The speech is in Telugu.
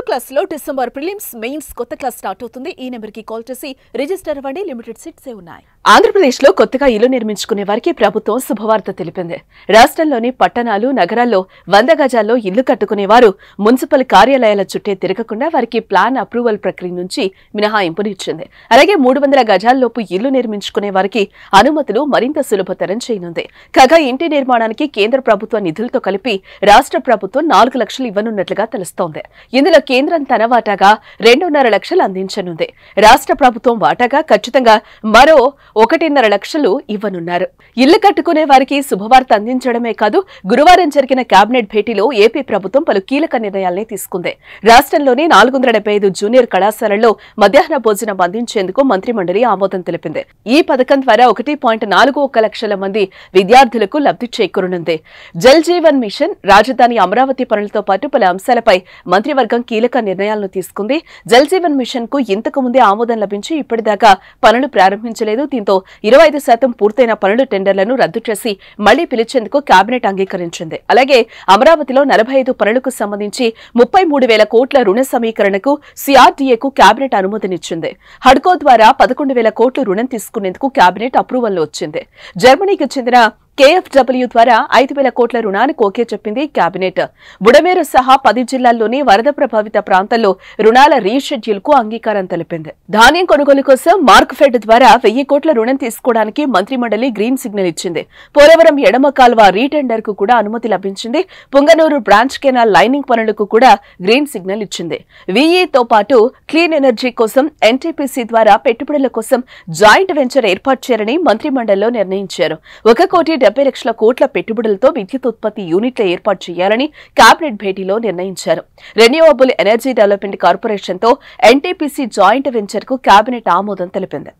క్లాస్ లో డిసెంబర్ ప్రిలిమ్స్ మెయిన్స్ కొత్త క్లాస్ స్టార్ట్ అవుతుంది. ఈ నెంబర్ కి కాల్ చేసి రిజిస్టర్ అవ్వండి. లిమిటెడ్ సీట్స్ ఉన్నాయి. ఆంధ్రప్రదేశ్ లో కొత్తగా ఇల్లు నిర్మించుకునే వారికి ప్రభుత్వం శుభవార్త తెలిపింది. రాష్ట్రంలోని పట్టణాలు, నగరాల్లో 100 గజాల్లో ఇల్లు కట్టుకునే వారు మున్సిపల్ కార్యాలయాల చుట్టే తిరగకుండా వారికి ప్లాన్ అప్రూవల్ ప్రక్రియ నుంచి మినహాయింపునిచ్చింది. అలాగే 300 గజాల్లోపు ఇల్లు నిర్మించుకునే వారికి అనుమతులు మరింత సులభతరం చేయనుంది. కాగా ఇంటి నిర్మాణానికి కేంద్ర ప్రభుత్వ నిధులతో కలిపి రాష్ట్ర ప్రభుత్వం 4 లక్షలు ఇవ్వనున్నట్లుగా తెలుస్తోంది. ఇందులో కేంద్రం తన వాటాగా 2.5 లక్షలు అందించనుంది. రాష్ట్ర ప్రభుత్వం వాటాగా ఖచ్చితంగా మరో 1.5 లక్షలు ఇవ్వనున్నారు. ఇల్లు కట్టుకునే వారికి శుభవార్త అందించడమే కాదు, గురువారం జరిగిన కేబినెట్ భేటీలో ఏపీ ప్రభుత్వం పలు కీలక నిర్ణయాల్ని తీసుకుంది. రాష్ట్రంలోని 475 జూనియర్ కళాశాలల్లో మధ్యాహ్న భోజనం అందించేందుకు మంత్రిమండలి ఆమోదం తెలిపింది. ఈ పథకం ద్వారా 1.41 లక్షల మంది విద్యార్థులకు లబ్ధి చేకూరనుంది. జల్ జీవన్ మిషన్, రాజధాని అమరావతి పనులతో పాటు పలు అంశాలపై మంత్రివర్గం కీలక నిర్ణయాలను తీసుకుంది. జల్ జీవన్ మిషన్ కు ఇంతకు ముందే ఆమోదం లభించి ఇప్పటిదాకా పనులు ప్రారంభించలేదు. దీంతో 25% పూర్తయిన పనుల టెండర్లను రద్దు చేసి మళ్లీ పిలిచేందుకు కేబినెట్ అంగీకరించింది. అలాగే అమరావతిలో 45 పనులకు సంబంధించి 33,000 కోట్ల రుణ సమీకరణకు సిఆర్డీఏకు కేబినెట్ అనుమతినిచ్చింది. హడ్కో ద్వారా 11,000 కోట్లు రుణం తీసుకునేందుకు కేబినెట్ అప్రూవల్ వచ్చింది. జర్మనీకి చెందిన KfW ద్వారా 5,000 కోట్ల రుణానికి ఓకే చెప్పింది కేబినెట్. బుడమేరు సహా 10 జిల్లాల్లోని వరద ప్రభావిత ప్రాంతాల్లో రుణాల రీషెడ్యూల్ కు అంగీకారం తెలిపింది. ధాన్యం కొనుగోలు కోసం మార్క్ఫెడ్ ద్వారా 1000 కోట్ల రుణం తీసుకోవడానికి మంత్రిమండలి గ్రీన్ సిగ్నల్ ఇచ్చింది. పోలవరం ఎడమ కాల్వ రీటెండర్ కు కూడా అనుమతి లభించింది. పుంగనూరు బ్రాంచ్ కెనాల్ లైనింగ్ పనులకు కూడా గ్రీన్ సిగ్నల్ ఇచ్చింది. వీఈతో పాటు క్లీన్ ఎనర్జీ కోసం NTPC ద్వారా పెట్టుబడుల కోసం జాయింట్ వెంచర్ ఏర్పాటు చేయాలని మంత్రిమండలిలో నిర్ణయించారు. 1,70,00,000 కోట్ల పెట్టుబడులతో విద్యుత్ ఉత్పత్తి యూనిట్ల ఏర్పాటు చేయాలని కేబినెట్ భేటీలో నిర్ణయించారు. రెన్యూవబుల్ ఎనర్జీ డెవలప్మెంట్ కార్పొరేషన్తో NTPC జాయింట్ వెంచర్ కు కేబినెట్ ఆమోదం తెలిపింది.